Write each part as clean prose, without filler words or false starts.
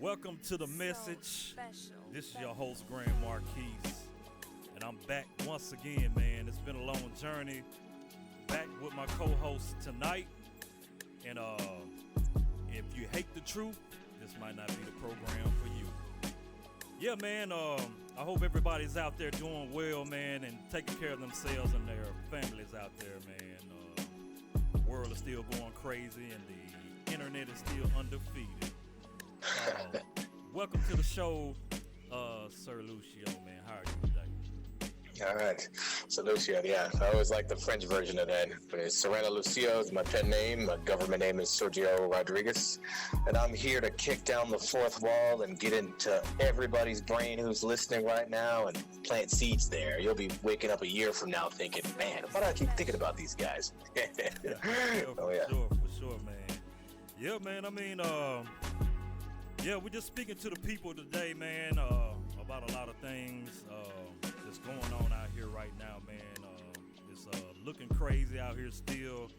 Welcome to the message. This is your host, Grand Marquis, and I'm back once again, man. It's been a long journey. Back with my co-host tonight, and if you hate the truth, this might not be the program for you. Yeah, man. I hope everybody's out there doing well, man, and taking care of themselves and their families out there, man. The world is still going crazy, and the internet is still undefeated. Welcome to the show, Sir Lucio, man. How are you today? All right. So Lucio, yeah. I always like the French version of that. But it's Sir-Reyna Lucio is my pen name. My government name is Sergio Rodriguez. And I'm here to kick down the fourth wall and get into everybody's brain who's listening right now and plant seeds there. You'll be waking up a year from now thinking, man, why do I keep thinking about these guys? For sure, man. Yeah, man. I mean, yeah, we're just speaking to the people today, man, about a lot of things that's going on out here right now, man. It's looking crazy out here still.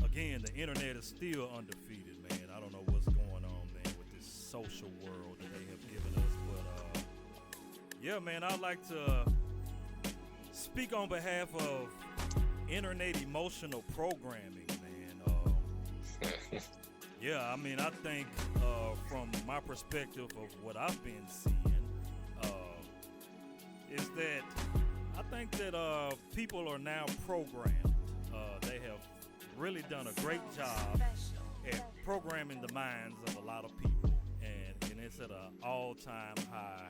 Again, the internet is still undefeated, man. I don't know what's going on, man, with this social world that they have given us. But, yeah, man, I'd like to speak on behalf of internet emotional programming, man. Yeah, I mean, I think from my perspective of what I've been seeing is that I think that people are now programmed. They have really done a great job at programming the minds of a lot of people, and it's at an all-time high.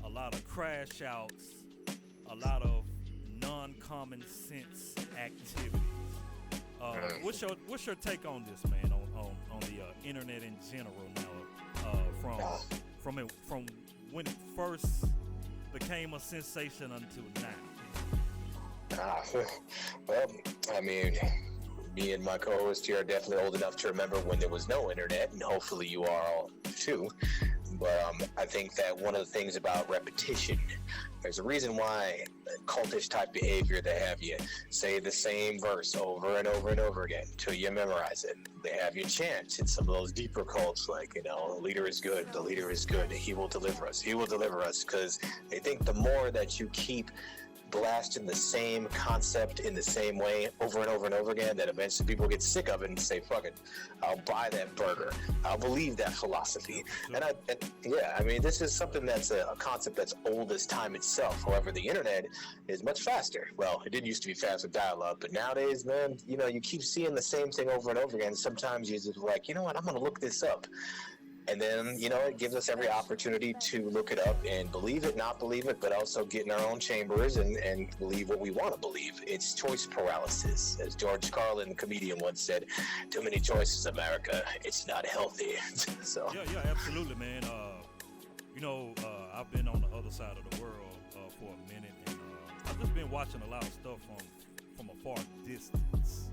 A lot of crash outs, a lot of non-common sense activities. What's your take on this, man? On the internet in general now, from when it first became a sensation until now. Well, I mean, me and my co-host here are definitely old enough to remember when there was no internet, and hopefully you are all too. But I think that one of the things about repetition, there's a reason why cultish type behavior, they have you say the same verse over and over and over again until you memorize it. They have you chant in some of those deeper cults, like, the leader is good, the leader is good, he will deliver us, because they think the more that you keep blasting the same concept in the same way over and over and over again, that eventually people get sick of it and say, fuck it, I'll buy that burger, I'll believe that philosophy. I mean, this is something that's a concept that's old as time itself. However, the internet is much faster. Well, it did used to be fast with dial-up, but nowadays, man, you keep seeing the same thing over and over again. Sometimes you're just like, you know what, I'm going to look this up. And then, it gives us every opportunity to look it up and believe it, not believe it, but also get in our own chambers and believe what we want to believe. It's choice paralysis. As George Carlin, the comedian, once said, too many choices, America. It's not healthy. So Yeah, absolutely, man. I've been on the other side of the world for a minute, and I've just been watching a lot of stuff from a far distance.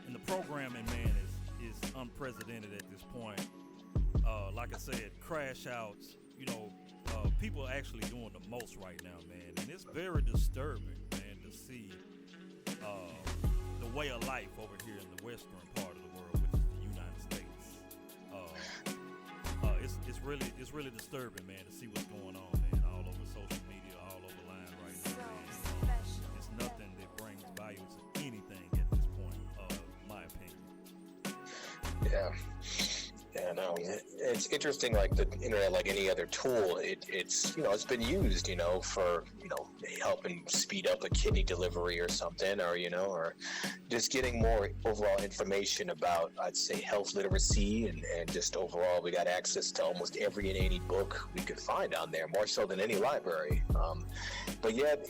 And the programming, man, is unprecedented at this point. Like I said, crash outs, people are actually doing the most right now, man. And it's very disturbing, man, to see the way of life over here in the western part of the world, which is the United States. It's really disturbing, man, to see what's going on, man, all over social media, all over the line right now, man. It's nothing that brings value to anything at this point, my opinion. Yeah, no, it's interesting, like the internet, like any other tool, it's been used, for, helping speed up a kidney delivery or something, or just getting more overall information about, I'd say, health literacy, and just overall, we got access to almost every and any book we could find on there, more so than any library. But yet,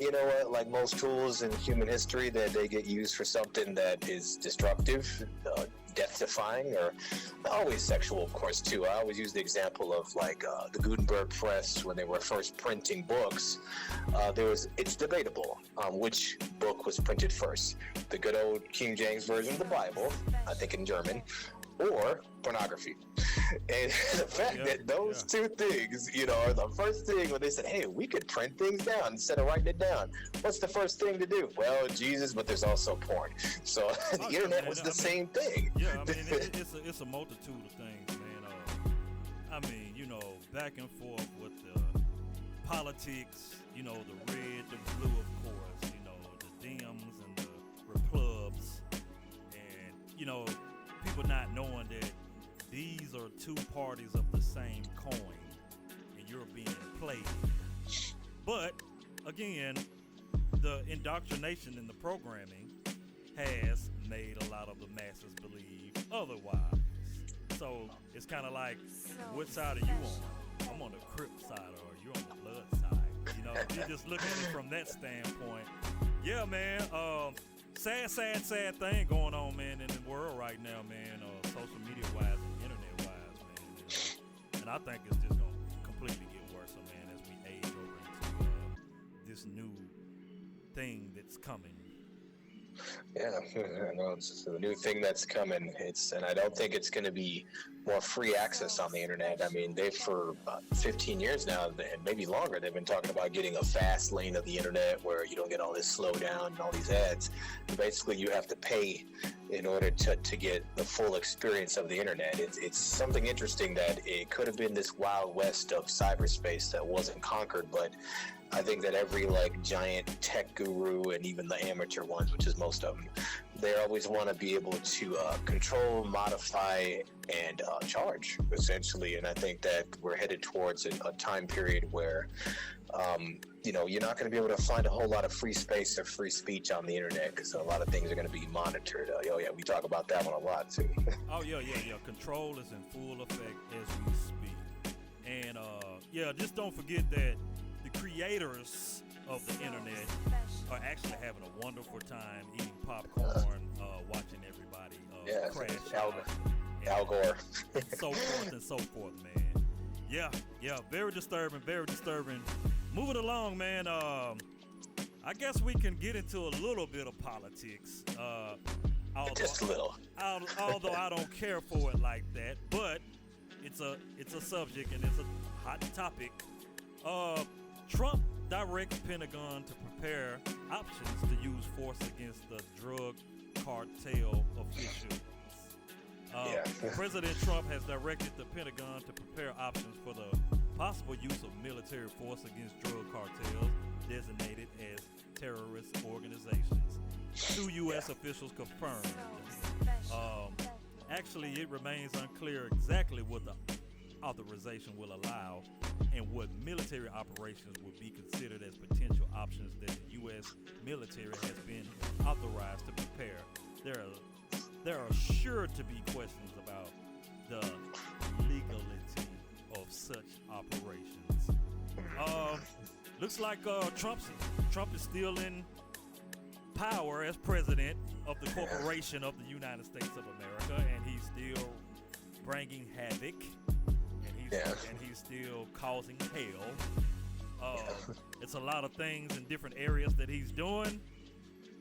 like most tools in human history, that they get used for something that is destructive, death-defying, or always sexual, of course, too. I always use the example of the Gutenberg press when they were first printing books. It's debatable which book was printed first. The good old King James version of the Bible, I think in German, or pornography. And the fact that those two things, are the first thing when they said, hey, we could print things down instead of writing it down. What's the first thing to do? Well, Jesus, but there's also porn. So the internet was the same thing. Yeah, I mean, it's a multitude of things, man. Back and forth with the politics, the red, the blue, of course, the Dems and the Replubs, and, people not knowing that these are two parties of the same coin, and you're being played. But, again, the indoctrination in the programming has made a lot of the masses believe otherwise. So it's kind of like, what side are you on? I'm on the Crip side, or you're on the blood side. You just look at it from that standpoint. Yeah, man. Sad thing going on, man, in the world right now, man. Social media wise and internet wise, man. And I think it's just gonna completely get worse, man, as we age over into this new thing that's coming. Yeah, it's a new thing that's coming. And I don't think it's going to be more free access on the internet. I mean, for 15 years now, and maybe longer, they've been talking about getting a fast lane of the internet where you don't get all this slowdown and all these ads. Basically, you have to pay in order to get the full experience of the internet. It's something interesting that it could have been this wild west of cyberspace that wasn't conquered, but I think that every giant tech guru and even the amateur ones, which is most of them, they always want to be able to control, modify, and charge, essentially. And I think that we're headed towards a time period where, you're not going to be able to find a whole lot of free space or free speech on the internet because a lot of things are going to be monitored. We talk about that one a lot, too. Oh, yeah. Control is in full effect as we speak. And, just don't forget that the creators of the internet are actually having a wonderful time eating popcorn, watching everybody crash out. Al Gore. And so forth, man. Yeah, very disturbing. Moving along, man. I guess we can get into a little bit of politics. Just a little. Although I don't care for it like that, but it's a subject and it's a hot topic. Trump directs Pentagon to prepare options to use force against the drug cartel officials. President Trump has directed the Pentagon to prepare options for the possible use of military force against drug cartels designated as terrorist organizations. Two U.S. officials confirmed. Actually, it remains unclear exactly what the authorization will allow and what military operations would be considered as potential options that the U.S. military has been authorized to prepare. There are sure to be questions about the legality of such operations. Looks like Trump is still in power as president of the corporation of the United States of America, and he's still bringing havoc. And he's still causing hell. It's a lot of things in different areas that he's doing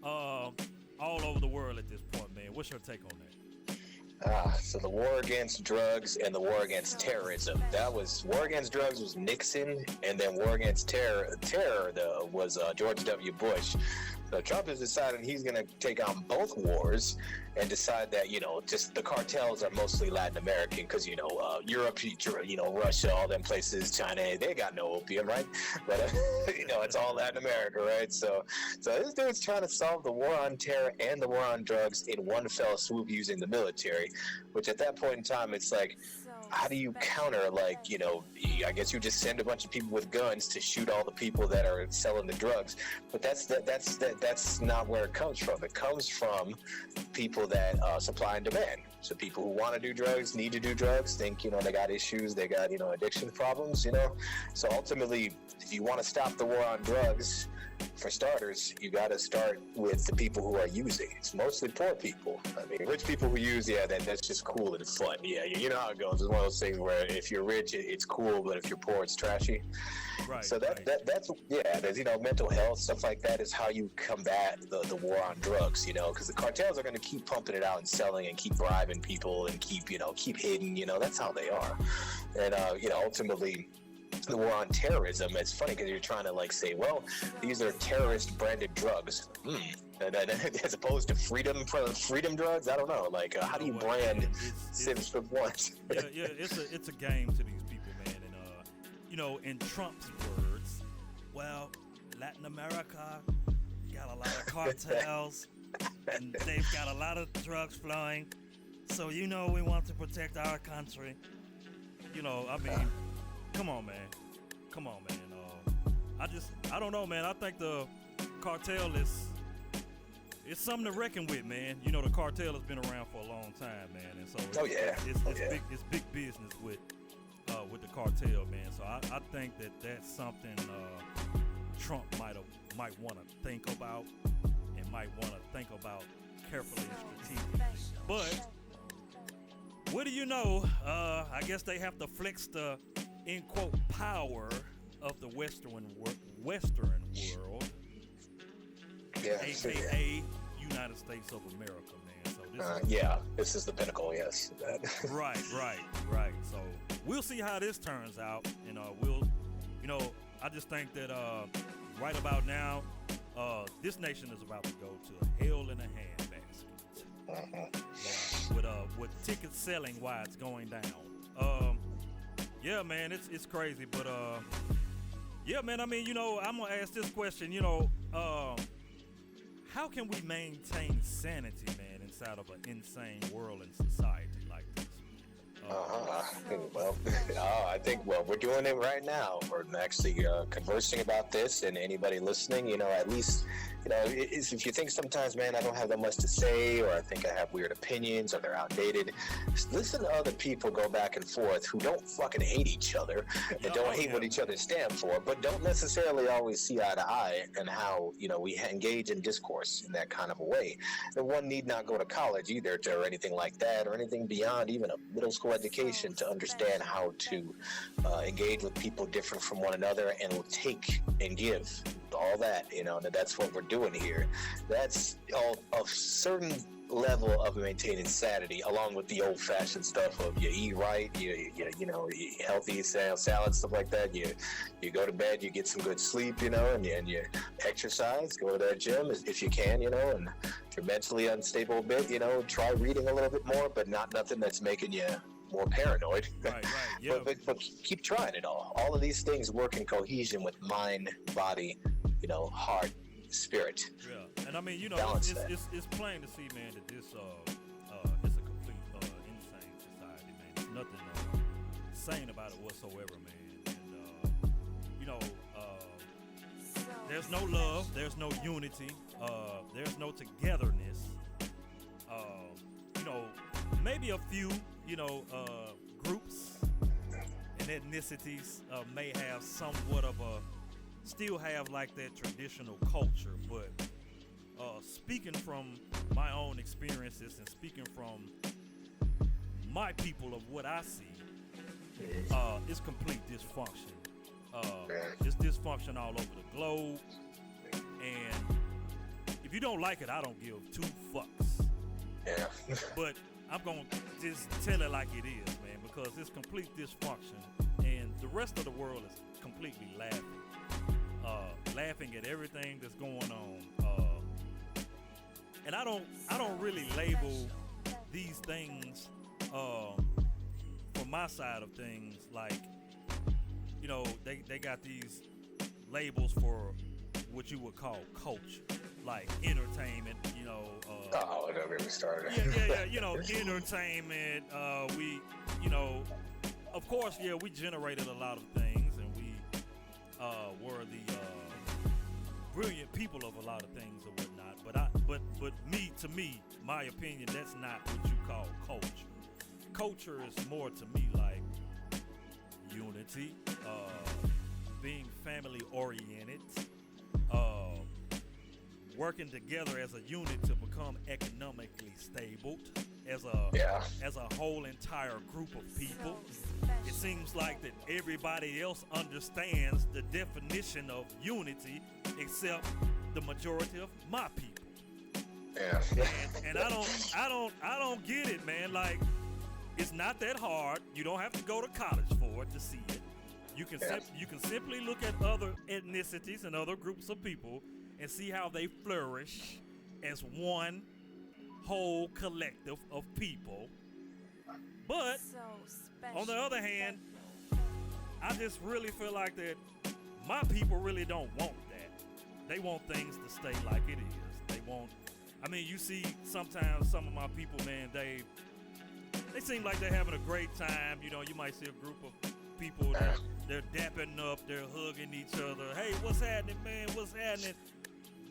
all over the world at this point, man. What's your take on that? So the war against drugs and the war against terrorism. War against drugs was Nixon, and then war against terror was George W. Bush. So Trump has decided he's going to take on both wars and decide that, just the cartels are mostly Latin American because, Europe, Russia, all them places, China, they got no opium, right? But, it's all Latin America, right? So this dude's trying to solve the war on terror and the war on drugs in one fell swoop using the military, which at that point in time, it's like, how do you counter, I guess you just send a bunch of people with guns to shoot all the people that are selling the drugs. But that's not where it comes from. It comes from people that supply and demand. So people who want to do drugs, need to do drugs, think, they got issues, they got, addiction problems, So ultimately, if you want to stop the war on drugs, for starters, you got to start with the people who are using. It's mostly poor people. I mean, rich people who use, that's just cool and fun. Yeah, you know how it goes. It's one of those things where if you're rich, it's cool, but if you're poor, it's trashy. Right. So that's there's mental health stuff like that is how you combat the war on drugs. Because the cartels are going to keep pumping it out and selling and keep bribing people and keep hidden. That's how they are. And ultimately, the war on terrorism. It's funny because you're trying to say, well, these are terrorist branded drugs. As opposed to freedom drugs. I don't know. How do you brand Sims with once? Yeah, it's a game to these people, man. And in Trump's words, well, Latin America got a lot of cartels and they've got a lot of drugs flowing. So we want to protect our country. Come on, man. I don't know, man. I think the cartel it's something to reckon with, man. The cartel has been around for a long time, man, and so it's big business with the cartel, man. So I think that's something Trump might want to think about and might want to think about carefully and strategically. But what do you know? I guess they have to flex the in quote power of the Western world, aka United States of America, man. So this is the pinnacle, yes. Right. So we'll see how this turns out, and I just think that right about now, this nation is about to go to hell in a handbasket. With tickets selling while it's going down. Yeah, man, it's crazy, but yeah, man. I mean, I'm gonna ask this question. How can we maintain sanity, man, inside of an insane world and society like this? I think we're doing it right now. We're actually conversing about this, and anybody listening, at least. If you think sometimes, man, I don't have that much to say, or I think I have weird opinions, or they're outdated, just listen to other people go back and forth who don't fucking hate each other and don't hate what each other stand for, but don't necessarily always see eye to eye and how, we engage in discourse in that kind of a way. And one need not go to college either or anything like that, or anything beyond even a middle school education to understand how to engage with people different from one another and take and give. All that, that's what we're doing here. That's a certain level of maintaining sanity, along with the old-fashioned stuff of you eat right, you healthy salad, stuff like that. You go to bed, you get some good sleep, and you exercise, go to that gym if you can, and if you're mentally unstable a bit, try reading a little bit more, but not nothing that's making you more paranoid. Right, yeah. but keep trying it all. All of these things work in cohesion with mind, body, heart, spirit. Yeah, and I mean, it's plain to see, man, that this is a complete insane society, man. There's nothing sane about it whatsoever, man. And there's no love, there's no unity, there's no togetherness. Maybe a few, groups and ethnicities may have somewhat of still have like that traditional culture, but speaking from my own experiences and speaking from my people of what I see, it's complete dysfunction. It's dysfunction all over the globe, and if you don't like it, I don't give two fucks. Yeah. But I'm gonna just tell it like it is, man, because it's complete dysfunction, and the rest of the world is completely laughing at everything that's going on. And I don't really label these things from my side of things, like, they got these labels for what you would call culture, like entertainment, don't get me started. Yeah, entertainment. We, of course, we generated a lot of things, and we were the brilliant people of a lot of things or whatnot. But to me, my opinion, that's not what you call culture. Culture is more to me like unity, being family oriented, working together as a unit to become economically stable as a whole entire group of people. It seems like that everybody else understands the definition of unity except the majority of my people. Yeah. And I don't get it, man. Like, it's not that hard. You don't have to go to college for it to see it. You can you can simply look at other ethnicities and other groups of people and see how they flourish as one whole collective of people. But on the other hand, I just really feel like that my people really don't want that. They want things to stay like it is. They want, I mean, you see sometimes some of my people, man, they seem like they're having a great time. You know, you might see a group of people, they're dapping up, they're hugging each other. Hey, what's happening, man? What's happening?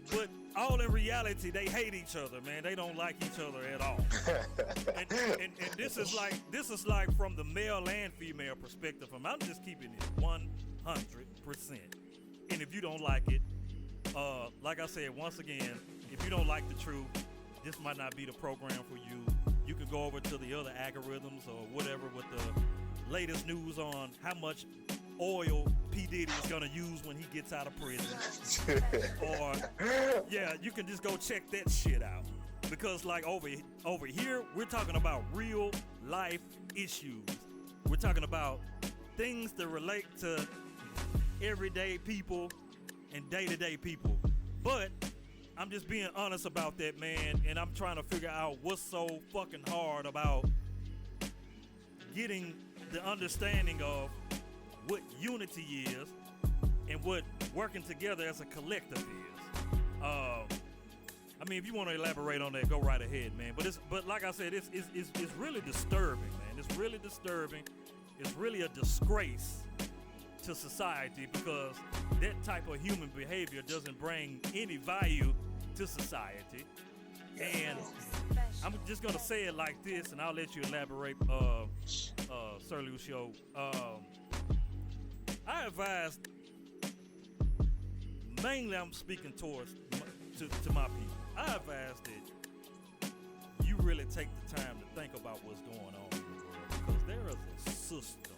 But all in reality, they hate each other, man. They don't like each other at all. and this is like from the male and female perspective. I'm just keeping it 100%. And if you don't like it, like I said, once again, if you don't like the truth, this might not be the program for you. You can go over to the other algorithms or whatever with the latest news on how much oil P. Diddy is gonna use when he gets out of prison. Or yeah, you can just go check that shit out. Because like over here, we're talking about real life issues. We're talking about things that relate to everyday people and day-to-day people. But I'm just being honest about that, man, and I'm trying to figure out what's so fucking hard about getting the understanding of what unity is and what working together as a collective is. I mean, if you want to elaborate on that, go right ahead, man. But like I said, it's really disturbing, man. It's really disturbing. It's really a disgrace to society because that type of human behavior doesn't bring any value to society. And I'm just gonna say it like this, and I'll let you elaborate, Sir Lucio. I advise, mainly I'm speaking towards to my people. I advise that you really take the time to think about what's going on in the world, because there is a system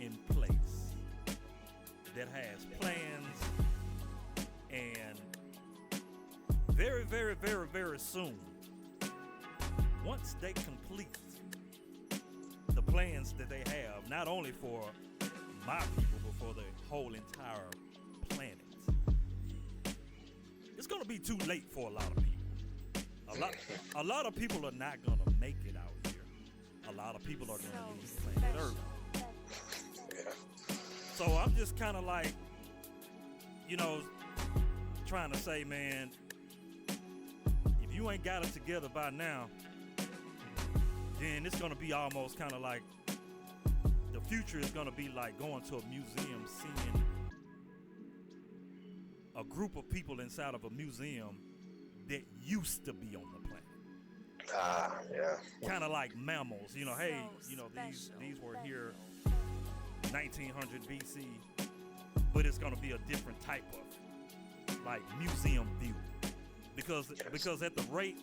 in place that has plans, and very, very, very, very soon, once they complete the plans that they have, not only for my people, but for the whole entire planet, it's gonna be too late for a lot of people. A lot of people are not gonna make it out here. A lot of people are gonna leave planet Earth. So I'm just kind of like, you know, trying to say, man, if you ain't got it together by now, then it's gonna be almost kind of like, the future is gonna be like going to a museum, seeing a group of people inside of a museum that used to be on the planet. Yeah. Kind of like mammals, you know. Hey, you know, these were here 1900 BC, but it's gonna be a different type of like museum view, because at the rate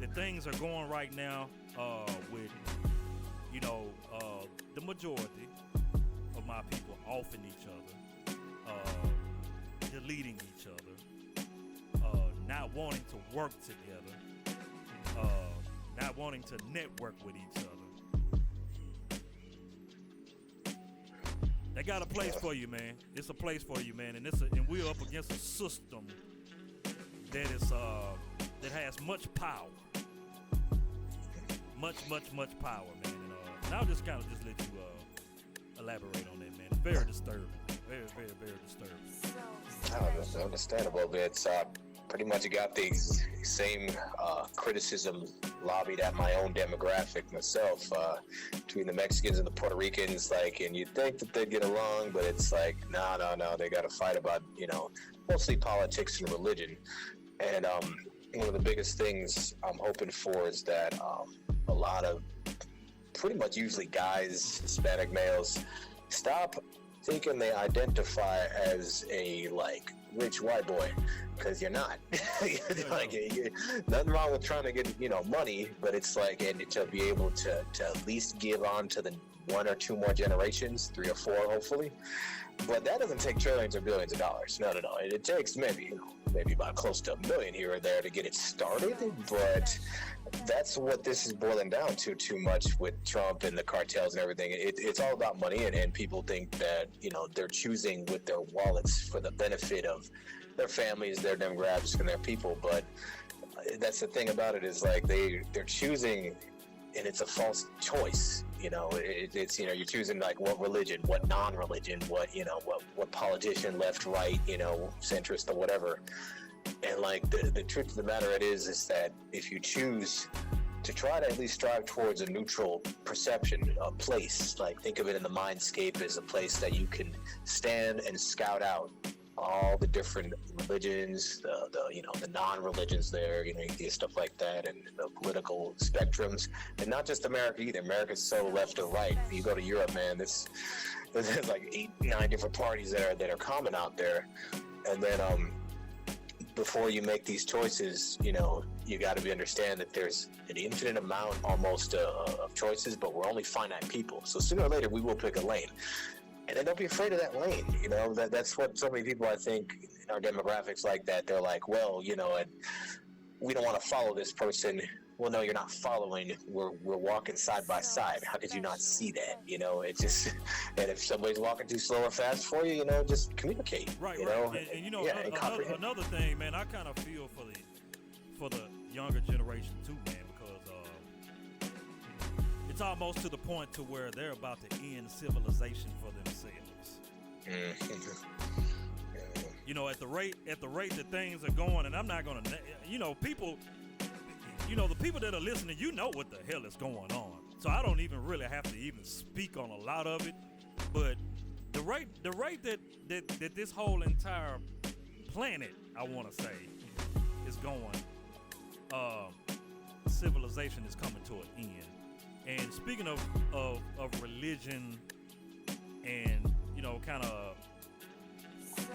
that things are going right now, with, you know, the majority of my people offing each other, deleting each other, not wanting to work together, not wanting to network with each other. They got a place for you, man. It's a place for you, man, and we're up against a system that is that has much power, much power, man. And I'll just kind of just let you elaborate on that, man. It's very disturbing, very, very, very disturbing. That's understandable, but it's pretty much got the same criticism lobbied at my own demographic myself, between the Mexicans and the Puerto Ricans, like, and you'd think that they'd get along, but it's like, no, they got to fight about, you know, mostly politics and religion. And one of the biggest things I'm hoping for is that a lot of pretty much usually guys, Hispanic males, stop thinking they identify as a like rich white boy, because you're not. Like, nothing wrong with trying to get money, but it's like, and to be able to at least give on to the 1 or 2 more generations, 3 or 4 hopefully. But that doesn't take trillions or billions of dollars. No. It takes maybe about close to $1 million here or there to get it started. But that's what this is boiling down to too much with Trump and the cartels and everything. It's all about money, and people think that they're choosing with their wallets for the benefit of their families, their demographics, and their people. But that's the thing about it, is like they're choosing, and it's a false choice. It's you're choosing like what religion, what non-religion, what politician, left, right, centrist or whatever. And like the truth of the matter is that if you choose to try to at least strive towards a neutral perception, a place, like think of it in the mindscape as a place that you can stand and scout out all the different religions, the non-religions there, you get stuff like that, and the political spectrums, and not just America either. America's so left or right. You go to Europe, man, there's like 8, 9 different parties that are common out there. And then before you make these choices, you got to understand that there's an infinite amount almost of choices, but we're only finite people. So sooner or later we will pick a lane. And then don't be afraid of that lane. That's what so many people, I think, in our demographics like that, they're like, well, and we don't want to follow this person. Well, no, you're not following. We're walking side by side. How could you not see that? It's just, and if somebody's walking too slow or fast for you, just communicate. Right. And another thing, man, I kind of feel for the younger generation too, man, because it's almost to the point to where they're about to end civilization for themselves. At the rate that things are going, and I'm not gonna, people, the people that are listening, what the hell is going on. So I don't even really have to even speak on a lot of it. But the rate that this whole entire planet, I want to say, is going, civilization is coming to an end. And speaking of religion and, kind of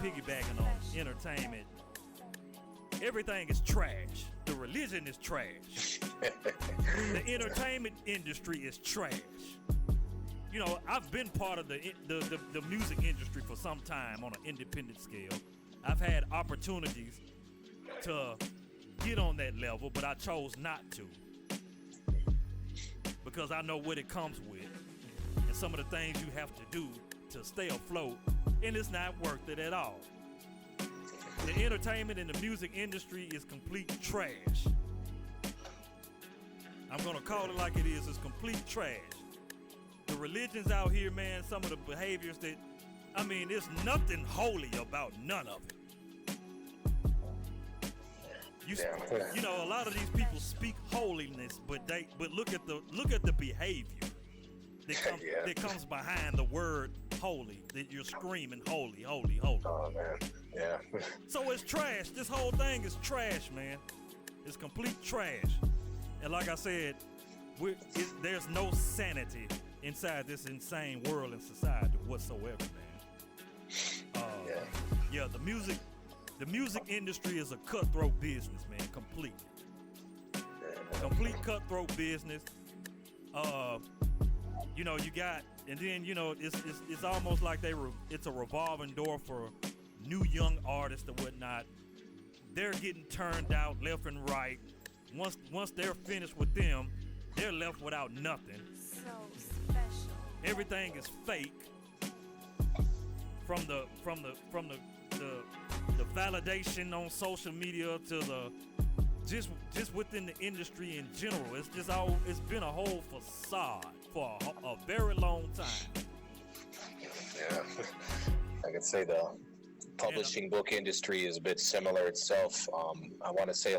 piggybacking on entertainment, everything is trash. The religion is trash. The entertainment industry is trash. I've been part of the music industry for some time on an independent scale. I've had opportunities to get on that level, but I chose not to, because I know what it comes with and some of the things you have to do to stay afloat, and it's not worth it at all. The entertainment and the music industry is complete trash. I'm gonna call it like it is. It's complete trash. The religions out here, man, some of the behaviors that, there's nothing holy about none of it. A lot of these people speak holiness, but look at the behavior that comes behind the word holy. That you're screaming holy, holy, holy. Oh man, yeah. So it's trash. This whole thing is trash, man. It's complete trash. And like I said, there's no sanity inside this insane world and society whatsoever, man. The music industry is a cutthroat business, man. Completely. Complete cutthroat business. You got, and then it's almost like it's a revolving door for new young artists and whatnot. They're getting turned out left and right. Once they're finished with them, they're left without nothing. So special. Everything is fake. From the validation on social media to the just within the industry in general. It's been a whole facade for a very long time. Yeah, I could say the publishing book industry is a bit similar itself. I want to say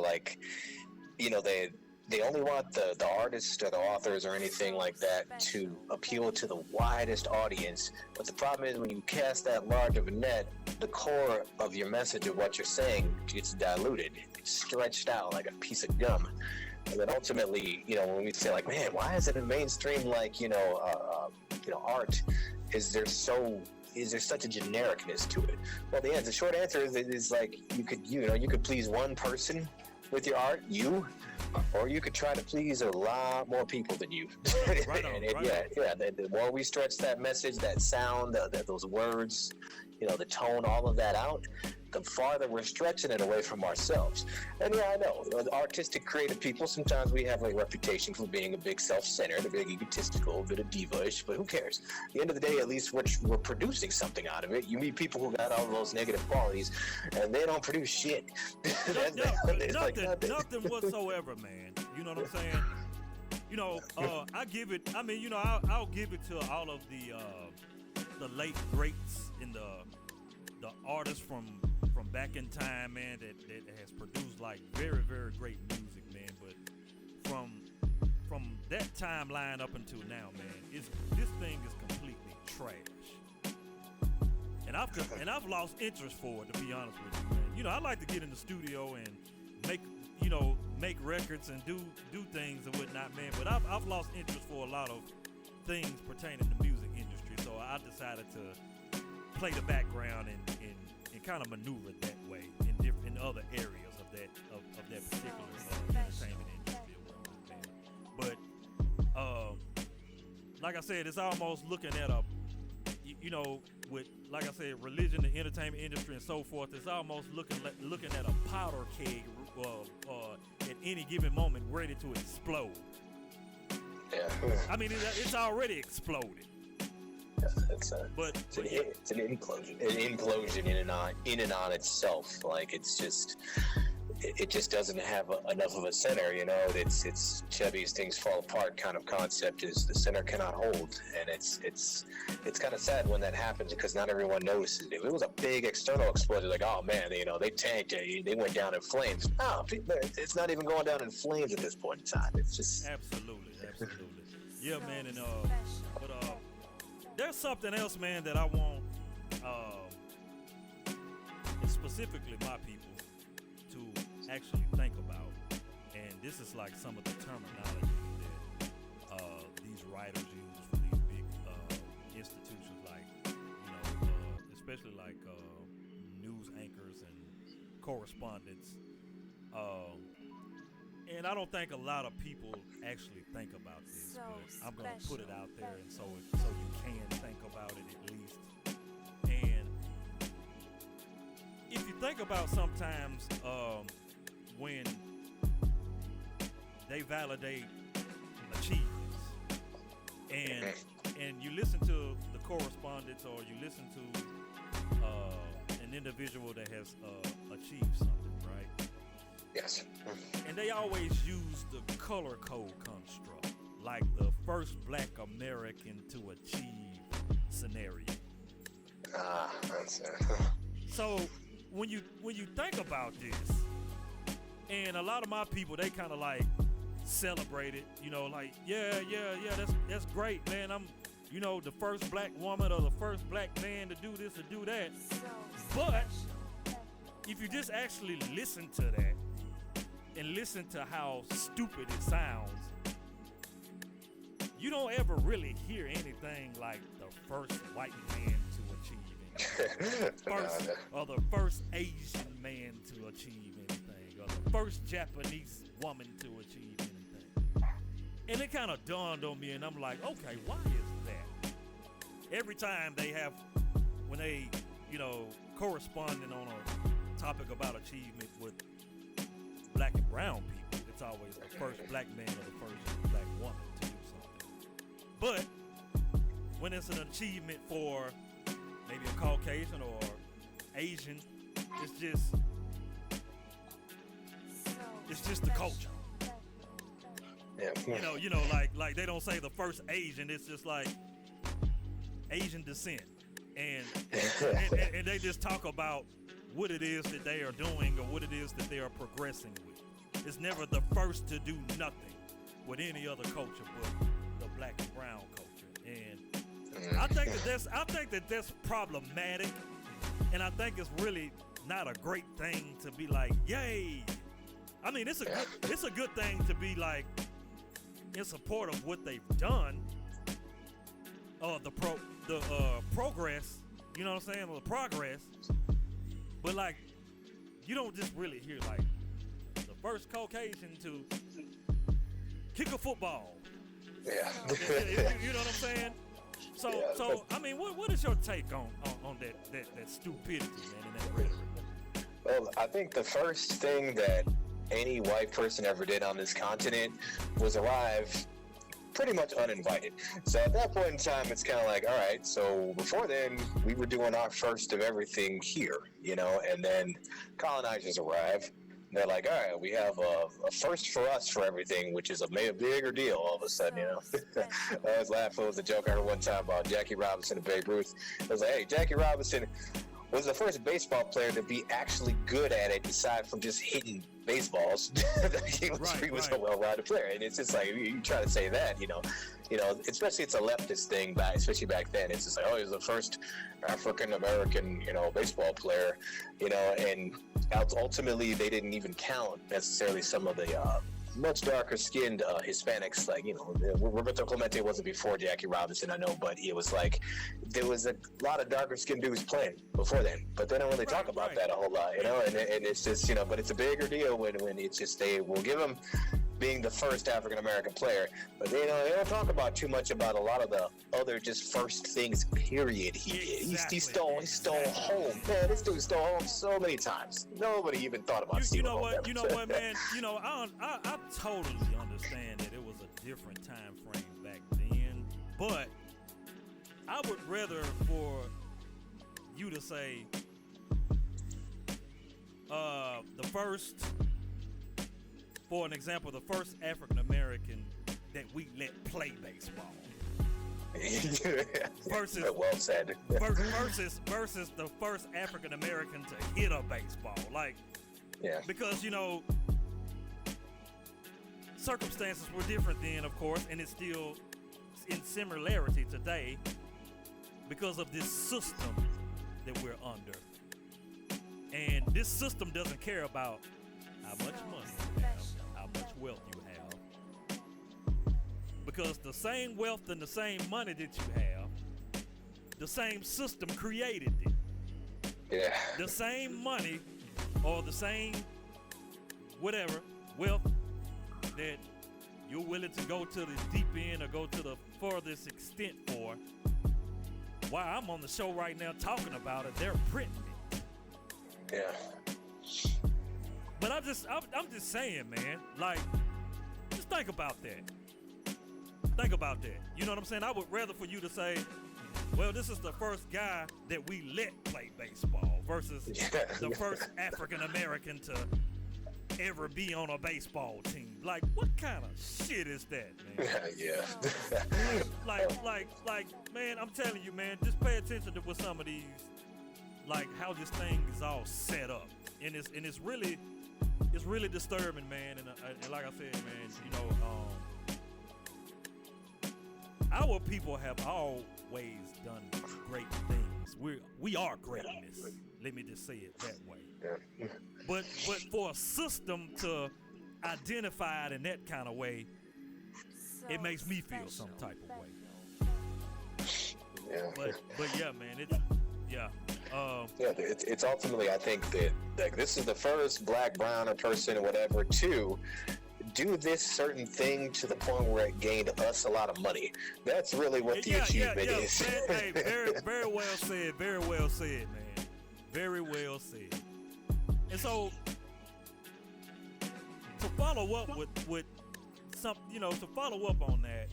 they only want the artists or the authors or anything like that to appeal to the widest audience. But the problem is, when you cast that large of a net, the core of your message of what you're saying gets diluted. It's stretched out like a piece of gum. And then ultimately, when we say man, why is it in mainstream art? Is there so is there such a genericness to it? Well, the short answer is like you could please one person with your art, or you could try to please a lot more people than you. Right on, The more we stretch that message, that sound, those words, the tone, all of that out, the farther we're stretching it away from ourselves. And yeah, I know, artistic, creative people, sometimes we have a reputation for being a big self-centered, a big egotistical, a bit of diva-ish, but who cares? At the end of the day, at least we're producing something out of it. You meet people who got all those negative qualities, and they don't produce shit. Nothing whatsoever, man. You know what I'm saying? I give it. I mean, I'll give it to all of the late greats in the artists from back in time, man, that has produced like very, very great music, man. But from that timeline up until now, man, this thing is completely trash. And I've lost interest for it, to be honest with you, man. I like to get in the studio and make records and do things and whatnot, man. But I've lost interest for a lot of things pertaining to music industry, so I decided to play the background and kind of maneuver that way in other areas of that particular entertainment industry. But like I said, it's almost looking at with, like I said, religion, the entertainment industry, and so forth. It's almost looking at a powder keg at any given moment, ready to explode. Yeah. I mean, it's already exploded. It's an implosion in and on itself. Like it just doesn't have enough of a center. It's Chevy's things fall apart kind of concept is the center cannot hold, and it's kind of sad when that happens because not everyone notices it. If it was a big external explosion, like, oh man, they tanked, they went down in flames. No, it's not even going down in flames at this point in time. It's just absolutely. Yeah, man, and but there's something else, man, that I want, specifically my people, to actually think about, and this is like some of the terminology that these writers use for these big institutions, like especially like news anchors and correspondents, and I don't think a lot of people actually think about this, but I'm gonna put it out there, and so you can think about it at least. And if you think about sometimes when they validate achievements, and you listen to the correspondence, or you listen to an individual that has achieved something, right? yes. And they always use the color code construct, like the first black American to achieve scenario. That's So when you think about this, and a lot of my people, they kind of like celebrate it, like yeah, that's great, man. I'm the first black woman or the first black man to do this or do that. But if you just actually listen to that and listen to how stupid it sounds, you don't ever really hear anything like the first white man to achieve anything, or the first Asian man to achieve anything, or the first Japanese woman to achieve anything. And it kind of dawned on me, and I'm like, okay, why is that? Every time when they, corresponding on a topic about achievement with black and brown people, it's always the first black man or the first black woman to do something. But when it's an achievement for maybe a Caucasian or Asian, it's just the culture. Yeah. Like they don't say the first Asian, it's just like Asian descent. And they just talk about what it is that they are doing or what it is that they are progressing with. It's never the first to do nothing with any other culture but the black and brown culture. And I think that that's problematic, and I think it's really not a great thing to be like, yay. I mean, it's a good thing to be like in support of what they've done, the progress, you know what I'm saying, the progress. But like, you don't just really hear like the first Caucasian to kick a football. Yeah. You know what I'm saying? So I mean, what is your take on that stupidity, man, and that rhetoric? Well, I think the first thing that any white person ever did on this continent was arrive pretty much uninvited. So at that point in time, it's kind of like, all right, so before then, we were doing our first of everything here, you know, and then colonizers arrive. They're like, all right, we have a first for us for everything, which is a bigger deal all of a sudden, you know. I was laughing. It was a joke I heard one time about Jackie Robinson and Babe Ruth. It was like, hey, Jackie Robinson was the first baseball player to be actually good at it, aside from just hitting baseballs. he was a well-rounded player, and it's just like you try to say that, you know, especially it's a leftist thing, especially back then. It's just like, oh, he was the first African American, you know, baseball player, you know, and ultimately they didn't even count necessarily some of the much darker skinned Hispanics, like, you know, Roberto Clemente wasn't before Jackie Robinson, I know, but it was like there was a lot of darker skinned dudes playing before then, but they don't really talk about that a whole lot, you know, and it's just, you know, but it's a bigger deal when it's just they will give him being the first African American player, but you know, they don't talk about too much about a lot of the other just first things. Period. He did. He stole home. Man, this dude stole home so many times. Nobody even thought about stealing home. You know what, man? You know, I totally understand that it was a different time frame back then, but I would rather for you to say the first. For an example, the first African American that we let play baseball. Versus, well said. versus the first African American to hit a baseball. Like, yeah. Because, you know, circumstances were different then, of course, and it's still in similarity today because of this system that we're under. And this system doesn't care about how much money you have, how much wealth you have. Because the same wealth and the same money that you have, the same system created it. Yeah. The same money or the same whatever wealth that you're willing to go to the deep end or go to the furthest extent for, while I'm on the show right now talking about it, they're printing it. Yeah. But I'm just saying, man, like, just think about that. Think about that. You know what I'm saying? I would rather for you to say, well, this is the first guy that we let play baseball versus the first African American to ever be on a baseball team. Like, what kind of shit is that, man? Yeah. like, man, I'm telling you, man, just pay attention to what some of these, like, how this thing is all set up, and it's really disturbing, man. And like I said, man, you know, our people have always done great things. We are greatness. Let me just say it that way. Yeah. But for a system to identify it in that kind of way, it makes me feel some type of way. Yeah. But yeah, man, it's ultimately, I think that, like, this is the first black, brown, or person or whatever to do this certain thing to the point where it gained us a lot of money. That's really what the achievement is. Man, hey, very well said. Very well said, man. Very well said. And so, to follow up with some, you know, to follow up on that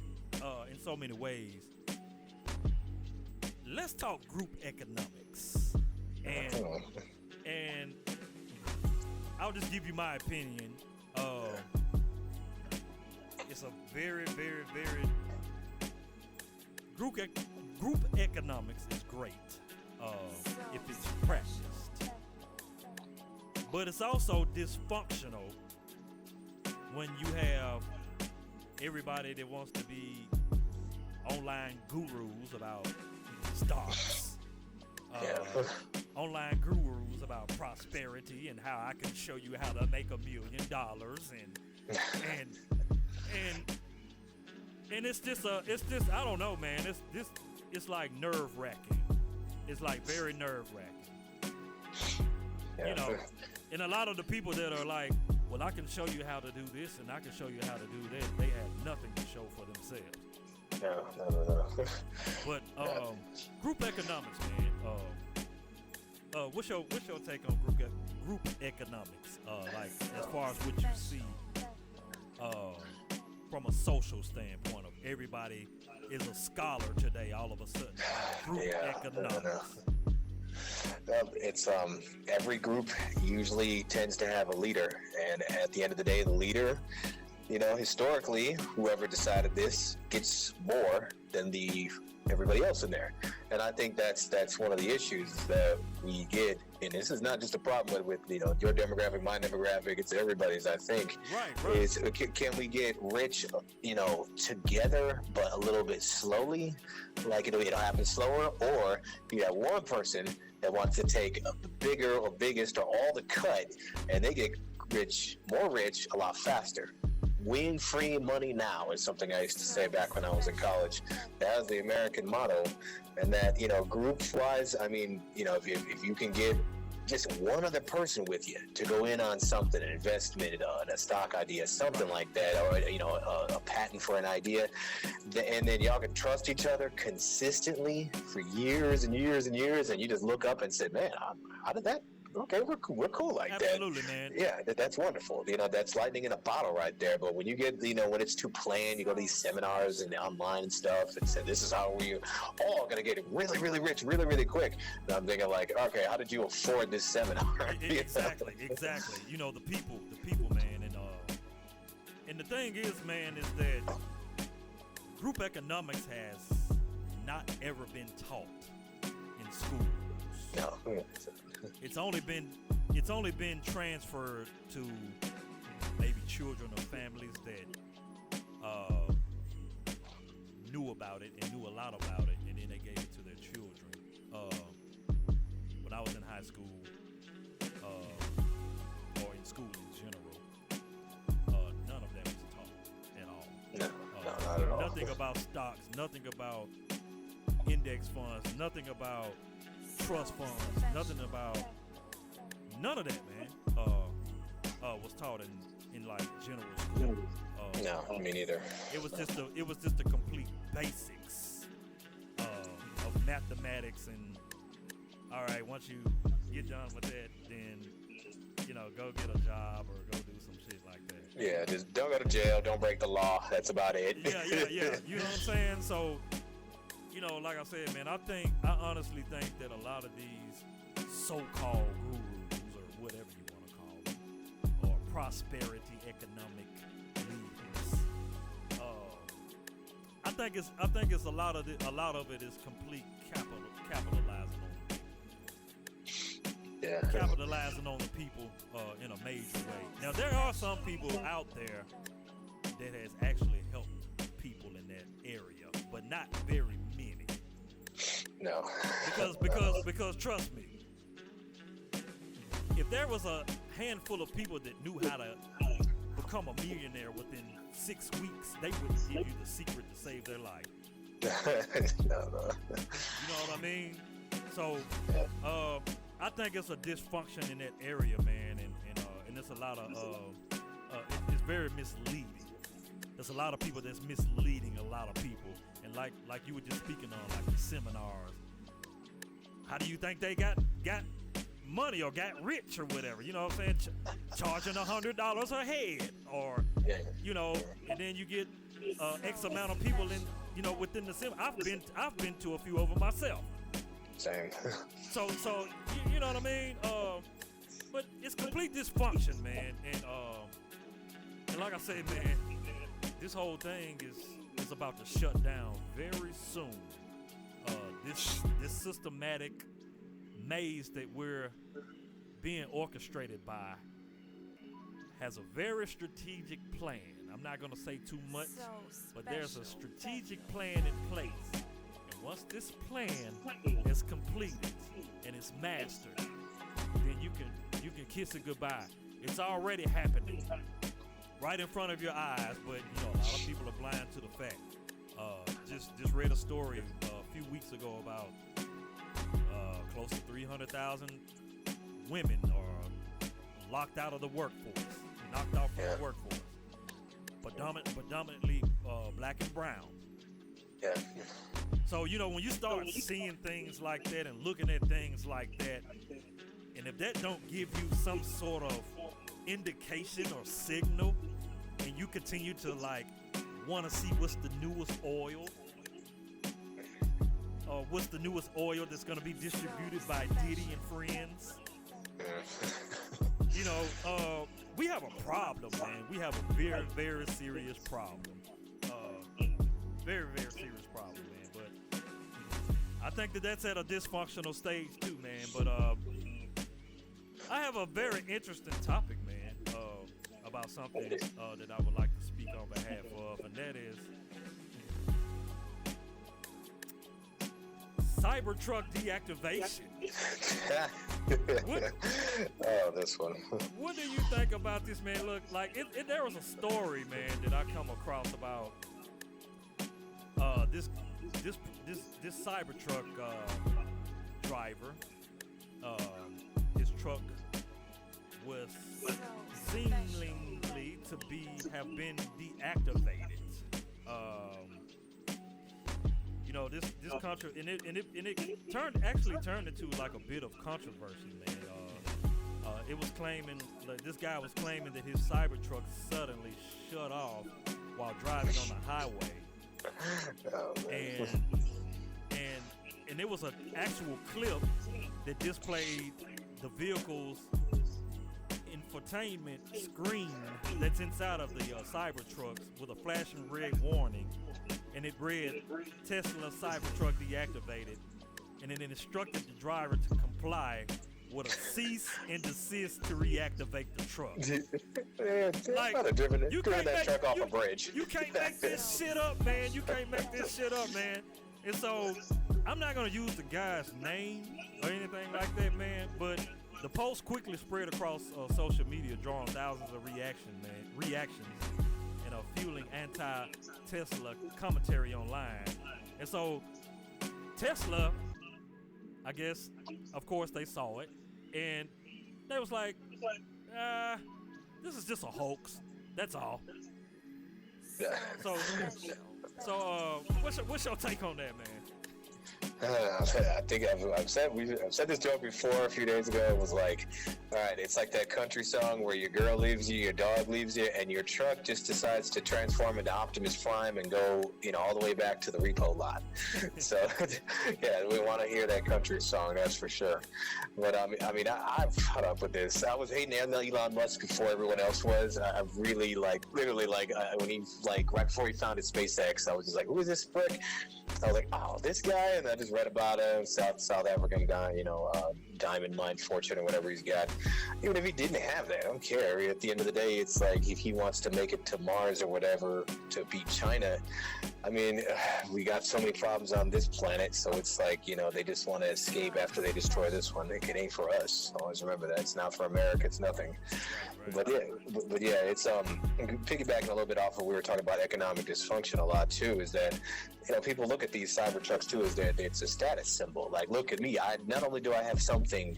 in so many ways, let's talk group economics. And I'll just give you my opinion. It's a very, very, very group economics is great if it's practiced, but it's also dysfunctional when you have everybody that wants to be online gurus about stocks, online gurus about prosperity and how I can show you how to make $1 million and it's just I don't know, man. It's like nerve-wracking it's like very nerve-wracking. Yeah. You know, and a lot of the people that are like, well, I can show you how to do this and I can show you how to do that, they have nothing to show for themselves. No. But group economics, man. What's your take on group economics? Like as far as what you see from a social standpoint of everybody is a scholar today all of a sudden about group economics. It's every group usually tends to have a leader, and at the end of the day, the leader, historically, whoever decided this gets more than everybody else in there. And I think that's one of the issues that we get, and this is not just a problem with your demographic, my demographic, it's everybody's, I think. Right. Is can we get rich, together, but a little bit slowly, like it'll happen slower, or you have one person that wants to take the bigger or biggest or all the cut, and they get more rich a lot faster. Win free money now is something I used to say back when I was in college. That was the American motto. And that, groups wise, I mean, if you can get just one other person with you to go in on something, an investment, a stock idea, something like that, or, a patent for an idea, and then y'all can trust each other consistently for years and years and years, and you just look up and say, man, how did that? Okay, we're cool like Absolutely, that. Man. Yeah, that's wonderful. That's lightning in a bottle right there. But when you get, when it's too planned, you go to these seminars and online and stuff, and say this is how we all gonna get really, really rich, really, really quick. And I'm thinking like, okay, how did you afford this seminar? Exactly. The people, man, and the thing is, man, is that group economics has not ever been taught in schools. No. It's only been transferred to maybe children or families that knew about it and knew a lot about it, and then they gave it to their children. When I was in high school, or in school in general, none of that was taught at all. No, not at all. Nothing about stocks, nothing about index funds, nothing about trust funds, nothing about none of that, man. Was taught in like general school. No, me neither. It was just the complete basics of mathematics, and all right, once you get done with that, then go get a job or go do some shit like that. Yeah, just don't go to jail, don't break the law. That's about it. Yeah. You know what I'm saying? So, like I said, man, I honestly think that a lot of these so-called gurus or whatever you want to call them, or prosperity economic leaders, I think it's a lot of it is complete capitalizing on capitalizing on the people in a major way. Now there are some people out there that has actually helped people in that area, but not very many. No. because trust me, if there was a handful of people that knew how to become a millionaire within 6 weeks, they would give you the secret to save their life. No. You know what I mean? So, I think it's a dysfunction in that area, man, and it's a lot of it's very misleading. There's a lot of people that's misleading a lot of people, and like you were just speaking on, like the seminars. How do you think they got money or got rich or whatever? You know what I'm saying? Charging $100 a head, or and then you get X amount of people in within the seminar. I've been to a few of them myself. Same. So you know what I mean? But it's complete dysfunction, man, and like I said, man, this whole thing is about to shut down very soon. This systematic maze that we're being orchestrated by has a very strategic plan. I'm not going to say too much, but there's a strategic plan in place. And once this plan is completed and it's mastered, then you can kiss it goodbye. It's already happening right in front of your eyes, but a lot of people are blind to the fact. Just read a story a few weeks ago about close to 300,000 women are locked out of the workforce, knocked off from the workforce. Predominantly black and brown. Yeah. So, you know, when you start seeing things like that and looking at things like that, and if that don't give you some sort of indication or signal, and you continue to like want to see what's the newest oil, or what's the newest oil that's going to be distributed by Diddy and friends, you know, we have a problem, man. We have a very, very serious problem. Very, very serious problem, man. But I think that that's at a dysfunctional stage too, man. But I have a very interesting topic, man, about something that I would like to speak on behalf of, and that is Cybertruck deactivation. Oh, this one. What do you think about this, man? Look, like there was a story, man, that I come across about this Cybertruck driver. His truck was seemingly to have been deactivated. You know, this country, and it turned into like a bit of controversy, man. It was claiming, like, this guy was claiming that his Cybertruck suddenly shut off while driving on the highway. Oh, and there was an actual clip that displayed the vehicle's infotainment screen that's inside of the Cybertrucks with a flashing red warning, and it read Tesla Cybertruck deactivated, and it instructed the driver to comply with a cease and desist to reactivate the truck. Like, you can't that truck off a bridge. You can't make this shit up, man. You can't make this shit up, man. And so, I'm not gonna use the guy's name or anything like that, man. But the post quickly spread across social media, drawing thousands of reactions, and fueling anti-Tesla commentary online. And so, Tesla, I guess, of course, they saw it, and they was like, this is just a hoax. That's all. So, what's your take on that, man? I think I've said this joke before a few days ago. It was like, all right, it's like that country song where your girl leaves you, your dog leaves you, and your truck just decides to transform into Optimus Prime and go, you know, all the way back to the repo lot. So, yeah, we want to hear that country song, that's for sure. But I've caught up with this. I was hating Elon Musk before everyone else was. I really literally when he right before he founded SpaceX, I was just like, who is this prick? I was like, oh, this guy, and I just read about him, South African guy, you know, diamond mine fortune or whatever he's got. Even if he didn't have that, I don't care. At the end of the day, it's like if he wants to make it to Mars or whatever to beat China, I mean, we got so many problems on this planet, so it's like, you know, they just want to escape after they destroy this one. It ain't for us. Always remember that. It's not for America. It's nothing. But yeah, it's piggybacking a little bit off of what we were talking about economic dysfunction a lot too, is that, you know, people look at these Cybertrucks too as that it's a status symbol. Like, look at me. Not only do I have something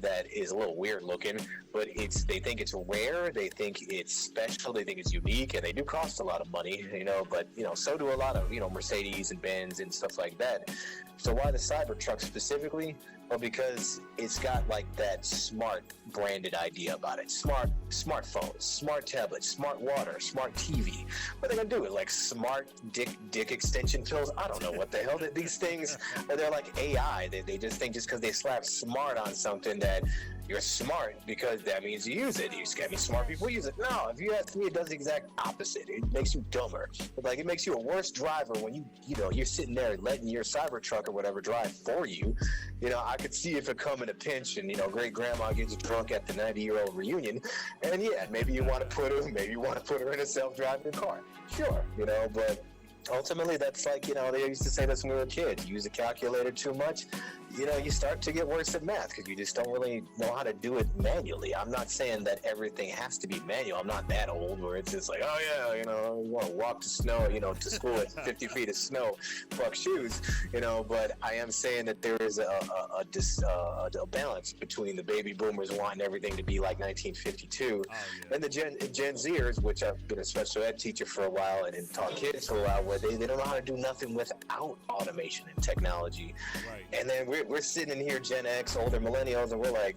that is a little weird looking, but they think it's rare, they think it's special, they think it's unique, and they do cost a lot of money, you know, but, you know, so do a lot of, you know, Mercedes and Benz and stuff like that. So why the Cybertruck specifically? Well, because it's got like that smart branded idea about it. Smartphones, smart tablets, smart water, smart TV. What are they gonna do? Like smart dick extension pills? I don't know what the hell these things, or they're like AI. They just think just because they slap smart on something that you're smart, because that means you use it. Smart people use it. No, if you ask me, it does the exact opposite. It makes you dumber. Like, it makes you a worse driver when you're sitting there letting your Cybertruck or whatever drive for you. You know, I could see if it come in a pinch and, you know, great grandma gets drunk at the 90-year-old reunion, and yeah, maybe you want to put her in a self-driving car. Sure, you know, but ultimately, that's like, they used to say this when we were kids. Use a calculator too much, you start to get worse at math because you just don't really know how to do it manually. I'm not saying that everything has to be manual. I'm not that old where it's just like, oh yeah, you want to walk to snow, to school at 50 feet of snow, fuck shoes, but I am saying that there is a balance between the baby boomers wanting everything to be like 1952 and the Gen Zers, which I've been a special ed teacher for a while and taught kids for a while, where they don't know how to do nothing without automation and technology. Right. And then we're sitting in here, Gen X, older millennials, and we're like,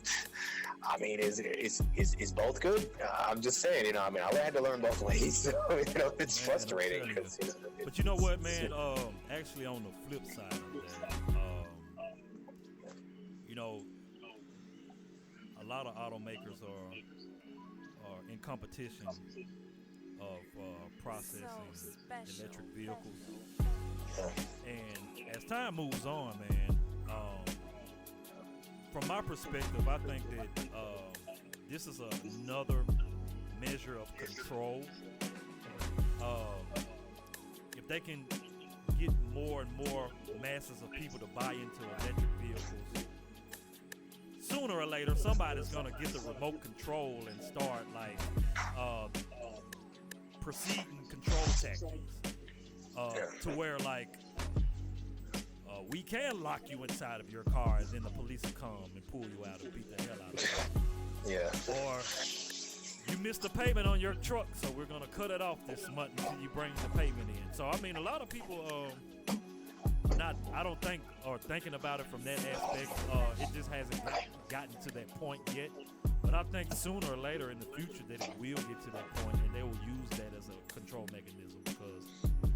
I mean, is both good? I'm just saying, I had to learn both ways. So, it's frustrating. But you know what, man? Actually, on the flip side of that, a lot of automakers are in competition of processing electric vehicles. And as time moves on, man, from my perspective, I think that this is another measure of control. If they can get more and more masses of people to buy into electric vehicles, sooner or later somebody's gonna get the remote control and start proceeding control tactics to where we can lock you inside of your car and then the police will come and pull you out and beat the hell out of you. Yeah. Or you missed the payment on your truck, so we're gonna cut it off this month until you bring the payment in. So a lot of people I don't think are thinking about it from that aspect. It just hasn't gotten to that point yet. But I think sooner or later in the future that it will get to that point and they will use that as a control mechanism, because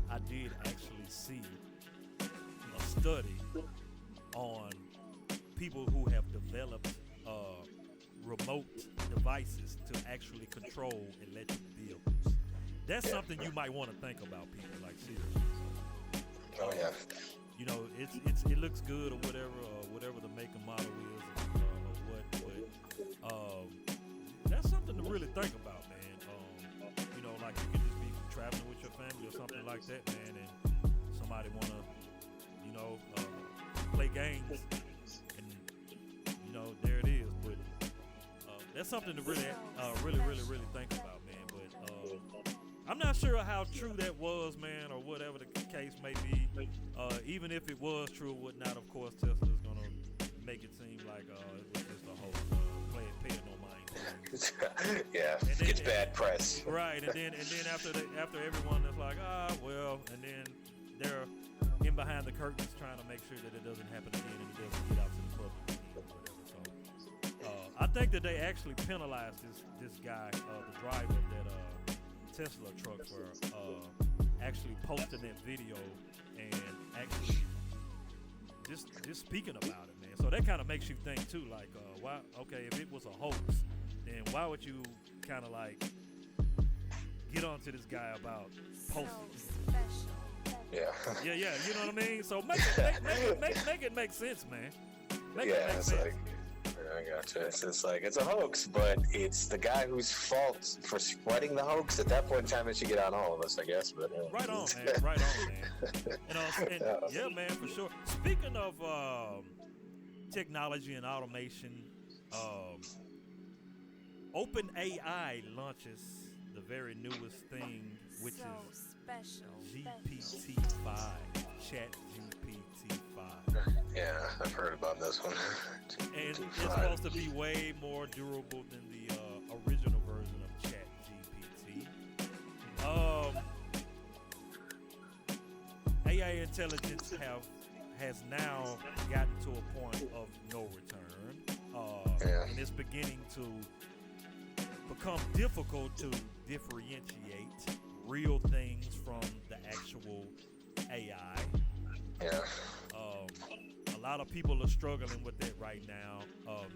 I did actually see a study on people who have developed remote devices to actually control electric vehicles. That's something you might want to think about, people, seriously. Oh yeah. It looks good or whatever the make and model is, that's something to really think about, man. You can just be traveling with your family or something like that, man, and somebody wanna, play games, and there it is. But that's something to really think about, man. But I'm not sure how true that was, man, or whatever the case may be. Even if it was true or whatnot, of course, Tesla's gonna make it seem like it was just a whole pay it no mind thing. Yeah, it's bad press. Right, and then after everyone is like, and then they're in behind the curtains trying to make sure that it doesn't happen again and it doesn't get out to the public again or whatever. So I think that they actually penalized this guy, the driver of that Tesla truck, for actually posting that video and actually just speaking about it, man. So that kind of makes you think too, why? Okay, if it was a hoax, then why would you kind of get onto this guy about posting? Yeah. Yeah, you know what I mean? So make it make sense, man. Make it make sense. I gotcha. It's just it's a hoax, but it's the guy whose fault for spreading the hoax. At that point in time, it should get on all of us, I guess. But right on, man. Right on, man. Yeah, man, for sure. Speaking of technology and automation, OpenAI launches the very newest thing, which is GPT-5, ChatGPT-5. Yeah, I've heard about this one. And it's supposed to be way more durable than the original version of ChatGPT. AI intelligence has now gotten to a point of no return, and it's beginning to become difficult to differentiate real things from the actual AI. Yeah. A lot of people are struggling with that right now.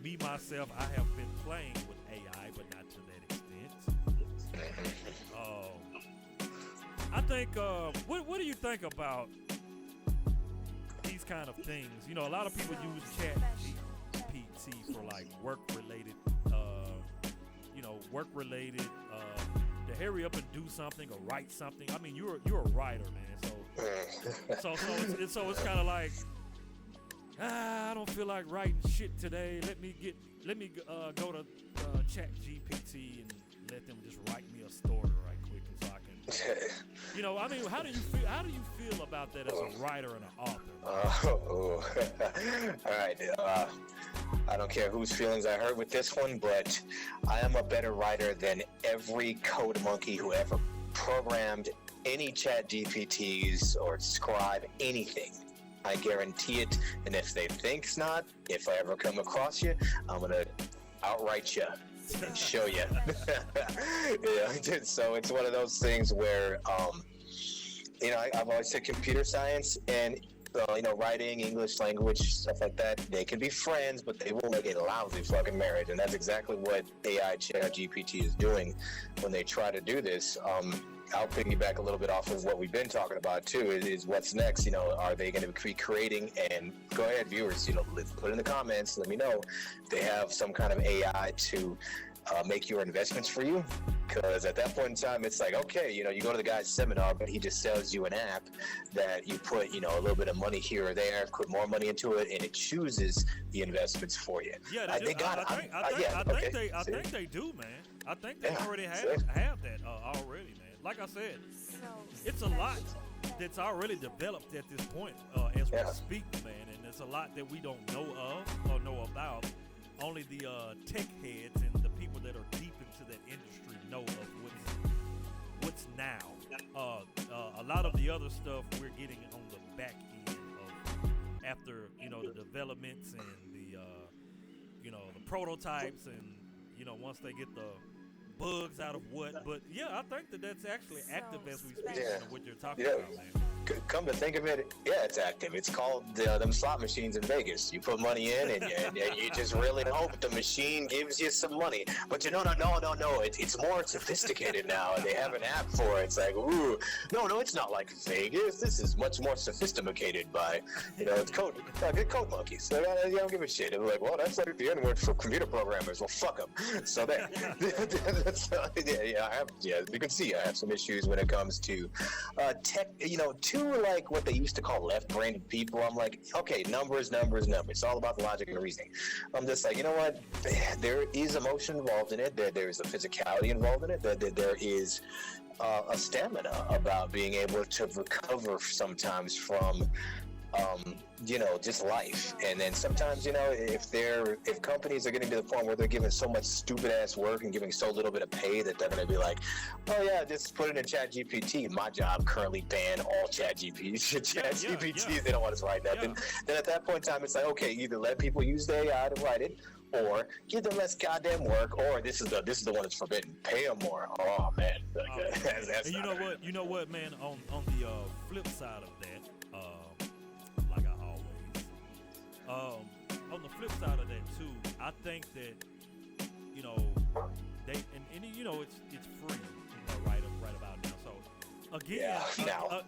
Me, myself, I have been playing with AI, but not to that extent. I think, what do you think about these kind of things? A lot of people use ChatGPT for work-related, to hurry up and do something or write something. I mean, you're a writer, man, so It's kind of like, I don't feel like writing shit today. Let me go to Chat GPT and let them just write me a story right quick, and so I can. I mean, how do you feel about that as a writer and an author? All right. I don't care whose feelings I hurt with this one, but I am a better writer than every code monkey who ever programmed any Chat GPTs or Scribe anything. I guarantee it. And if they think's not, if I ever come across you, I'm gonna outright you and show you. So it's one of those things where, I've always said computer science and writing, English language, stuff like that, they can be friends, but they will make a lousy fucking marriage. And that's exactly what AI Chat GPT is doing when they try to do this. I'll piggyback a little bit off of what we've been talking about too, is what's next. Are they going to be creating, and go ahead, viewers, put in the comments, let me know if they have some kind of AI to make your investments for you. Because at that point in time, it's like, okay, you go to the guy's seminar, but he just sells you an app that you put, a little bit of money here or there, put more money into it, and it chooses the investments for you. Yeah, I think they do, man. I think they already have that already, man. Like I said, it's a lot that's already developed at this point as we speak, man, and there's a lot that we don't know of or know about. Only the tech heads and the people that are deep into that industry know of what's now. A lot of the other stuff we're getting on the back end of after the developments and the prototypes, and once they get the bugs out of what. But yeah, I think that's actually active as we speak. What you're talking about, man. Come to think of it, it's active. It's called them slot machines in Vegas. You put money in, and you just really hope the machine gives you some money. But no. It's more sophisticated now, and they have an app for it. It's like, ooh, no, it's not like Vegas. This is much more sophisticated by, it's code monkeys. So they don't give a shit. They're like, well, that's like the N-word for computer programmers. Well, fuck them. So there. You can see I have some issues when it comes to tech, to like what they used to call left-brained people. I'm like, okay, numbers. It's all about the logic and the reasoning. I'm just like, you know what? There is emotion involved in it. There's a physicality involved in it. There is a stamina about being able to recover sometimes from just life. And then sometimes, if companies are getting to the point where they're giving so much stupid ass work and giving so little bit of pay that they're going to be like, oh yeah, just put it in Chat GPT. My job currently ban all Chat GPTs. They don't want us to write nothing. Then at that point in time, it's like, okay, either let people use the AI to write it, or give them less goddamn work, or this is the one that's forbidden. Pay them more. Oh man, that's and you know what, man. On the flip side of that, like I always, on the flip side of that too, I think that they and it's free right about now. So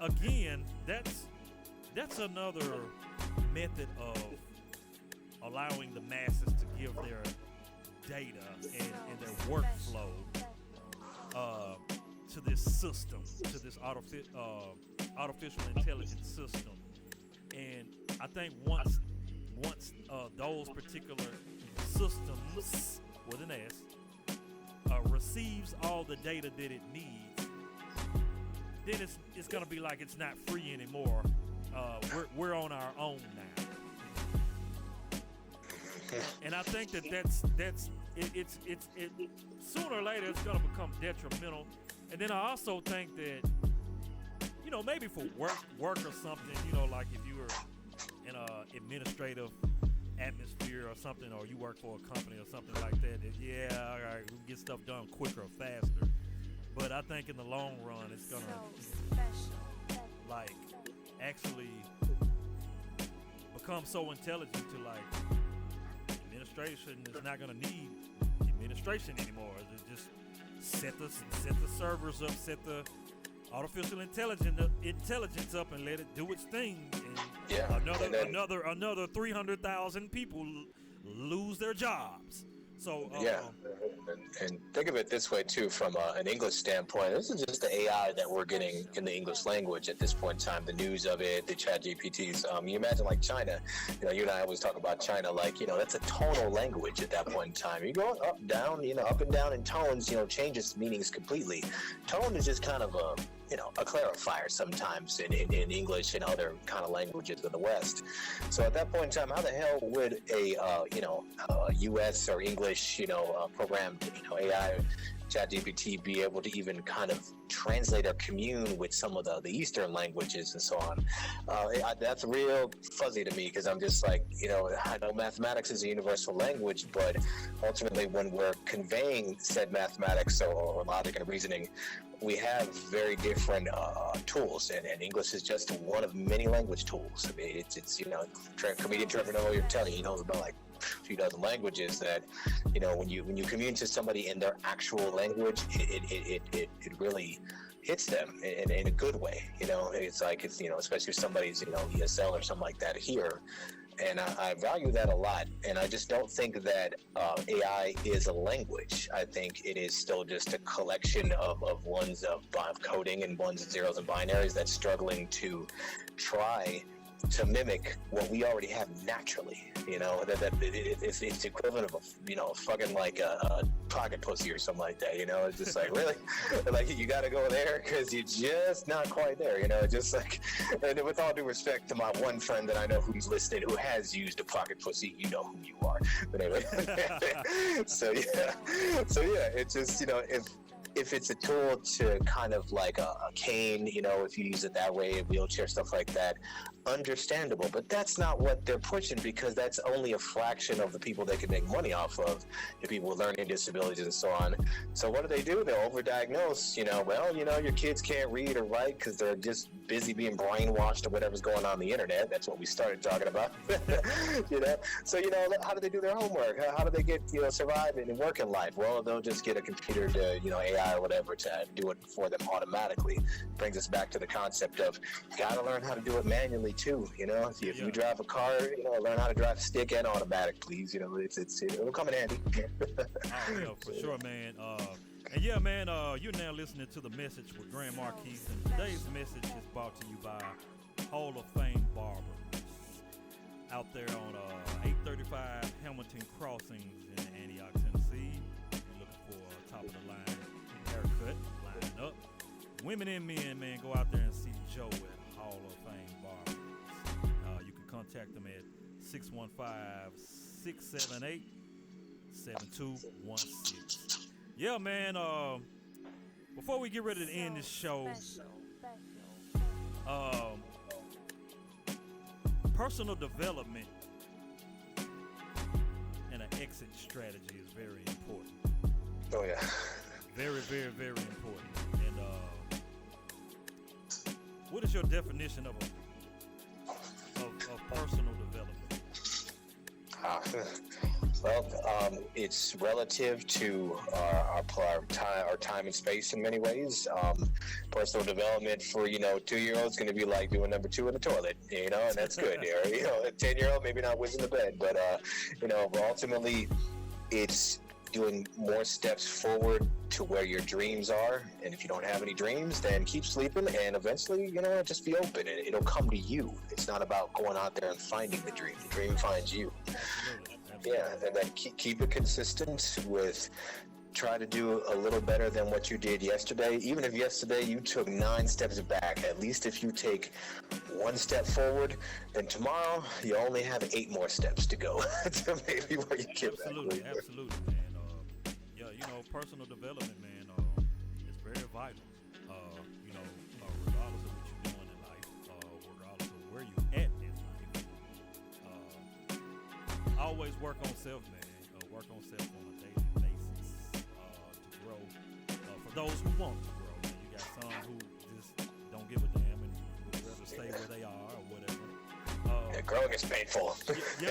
again, that's another method of allowing the masses to give their data and their workflow to this system, to this artificial intelligence system. And I think once those particular systems with an S receives all the data that it needs, then it's gonna be like it's not free anymore. We're on our own now. And I think that's sooner or later it's gonna become detrimental. And then I also think that maybe for work or something, like if you were in a administrative atmosphere or something, or you work for a company or something like that, all right, we can get stuff done quicker or faster. But I think in the long run it's gonna like actually become so intelligent to like administration is not going to need administration anymore. Just set the servers up, set the artificial intelligence up, and let it do its thing. And another 300,000 people lose their jobs. So Yeah, and think of it this way too, from an English standpoint. This is just the AI that we're getting in the English language at this point in time. The news of it, the Chat GPTs. You imagine like China. You and I always talk about China. Like, that's a tonal language at that point in time. You go up, down. Up and down in tones. Changes meanings completely. Tone is just kind of a clarifier sometimes in English and other kind of languages of the West. So at that point in time, how the hell would a U.S. or English programmed AI ChatGPT be able to even kind of translate or commune with some of the Eastern languages and so on? That's real fuzzy to me, because I'm just like, I know mathematics is a universal language, but ultimately when we're conveying said mathematics or logic and reasoning, we have very different tools, and English is just one of many language tools. I mean, it's comedian Trevor Noah, you're telling, he knows about like a few dozen languages that, when you commune to somebody in their actual language, it really hits them in a good way. It's like, especially if somebody's, ESL or something like that here. And I value that a lot. And I just don't think that AI is a language. I think it is still just a collection of ones of coding and ones and zeros and binaries that's struggling to try to mimic what we already have naturally. It's equivalent of fucking like a pocket pussy or something like that. It's just like, really, like, you got to go there because you're just not quite there. Just like, and with all due respect to my one friend that I know who's listening who has used a pocket pussy, you know who you are. But anyway, so yeah, it's just if it's a tool to kind of like a cane, if you use it that way, a wheelchair, stuff like that, understandable. But that's not what they're pushing, because that's only a fraction of the people they can make money off of, the people with learning disabilities and so on. So what do? They'll overdiagnose, your kids can't read or write because they're just busy being brainwashed or whatever's going on the internet. That's what we started talking about. So how do they do their homework? How do they get survive in working life? Well, they'll just get a computer to AI or whatever to do it for them automatically. Brings us back to the concept of, you gotta learn how to do it manually too. If you drive a car, learn how to drive stick and automatic, please. It'll come in handy. Oh, yeah, for sure, man. And yeah, man, you're now listening to The Message with Grand Marquis, and today's message is brought to you by Hall of Fame Barbers out there on 835 Hamilton Crossings in Antioch, Tennessee. You're looking for a top-of-the-line haircut, line up. Women and men, man, go out there and see Joe at Hall of Fame Barbers. You can contact them at 615-678-7216. Yeah, man, before we get ready to end this show, personal development and an exit strategy is very important. Oh, yeah. Very, very, very important. And what is your definition of personal development? It's relative to our time and space in many ways. Personal development for 2-year-olds going to be like doing number 2 in the toilet, and that's good. Or a 10-year-old maybe not whizzing the bed, but ultimately it's doing more steps forward to where your dreams are. And if you don't have any dreams, then keep sleeping, and eventually, just be open, and it'll come to you. It's not about going out there and finding the dream. The dream finds you. Absolutely. Yeah, and then keep it consistent with try to do a little better than what you did yesterday. Even if yesterday you took 9 steps back, at least if you take 1 step forward, then tomorrow you only have 8 more steps to go to maybe where you get Absolutely, back. absolutely, man. Personal development, man, is very vital. Regardless of what you're doing in life, regardless of where you're at in life, always work on self, man. Work on self on a daily basis to grow. For those who want to grow, man, you got some who just don't give a damn and would rather stay where they are or whatever. Growing is painful.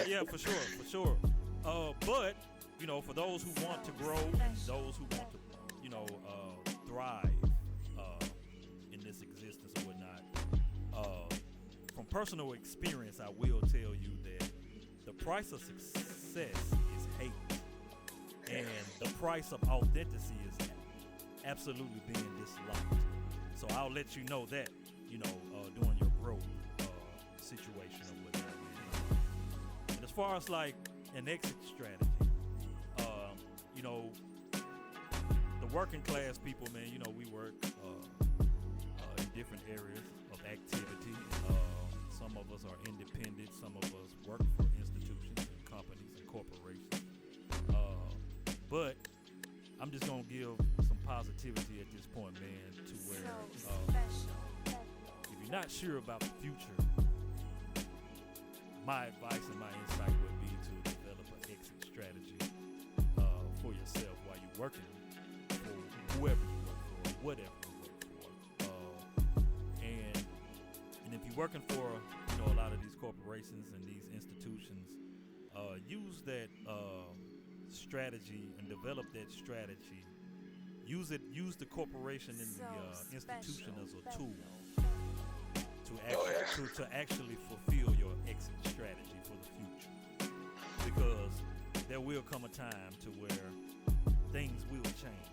yeah, for sure. But for those who want to grow and those who want to, thrive in this existence or whatnot, from personal experience, I will tell you that the price of success is hate. And the price of authenticity is absolutely being dislocked. So I'll let you know that, during your growth situation or whatever. And as far as like an exit strategy, the working class people, man, we work in different areas of activity. Some of us are independent. Some of us work for institutions and companies and corporations. But I'm just going to give some positivity at this point, man, to where if you're not sure about the future, my advice and my insight would be to develop an exit strategy for yourself while you're working for whoever you work for, whatever you work for. And if you're working for, a lot of these corporations and these institutions, use that strategy and develop that strategy. Use the corporation and the institution as a tool to actually fulfill your exit strategy for the future. Because there will come a time to where things will change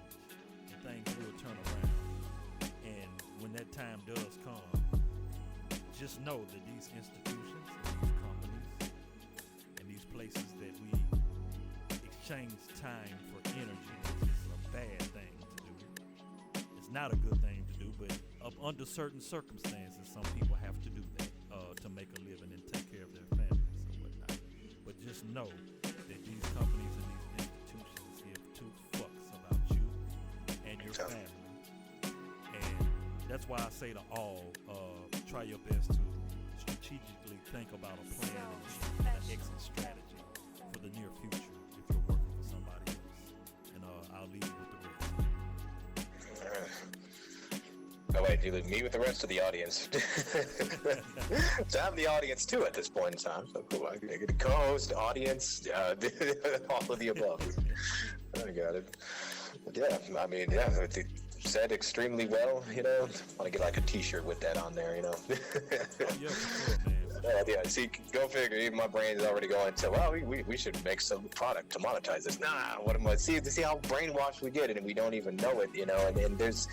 and things will turn around. And when that time does come, just know that these institutions and these companies and these places that we exchange time for energy, which is a bad thing to do. It's not a good thing to do, but under certain circumstances, some people have to do that to make a living and take care of their families and whatnot. But just know that these companies and these institutions give two fucks about you and your family. And that's why I say to all, try your best to strategically think about a plan and an exit strategy for the near future if you're working for somebody else. And I'll leave you with the rest. Oh wait, you leave me with the rest of the audience. So I'm the audience too at this point in time. So I get a co-host, audience, all of the above. I got it. But yeah, I mean, yeah, it said extremely well. I want to get like a T-shirt with that on there. Yeah, for sure, man. Yeah, see, go figure. Even my brain is already going to, well, we should make some product to monetize this. Nah, what am I? See how brainwashed we get it, and we don't even know it, And there's,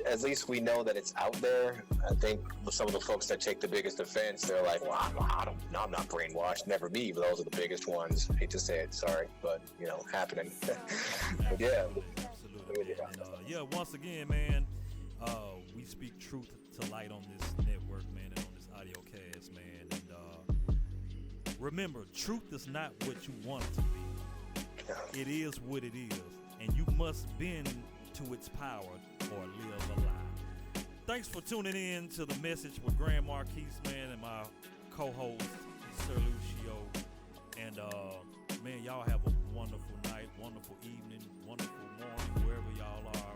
at least we know that it's out there. I think some of the folks that take the biggest offense, they're like, well, I'm not brainwashed. Never me. But those are the biggest ones. I hate to say it, sorry, but happening. But yeah. Absolutely. And once again, man, we speak truth to light on this network, man, and on this audiocast, man. And remember, truth is not what you want it to be. It is what it is, and you must bend to its power or live a lie. Thanks for tuning in to the message with Grand Marquis, man, and my co-host, Sir Lucio. And man, y'all have a wonderful night, wonderful evening, wonderful morning, wherever y'all are.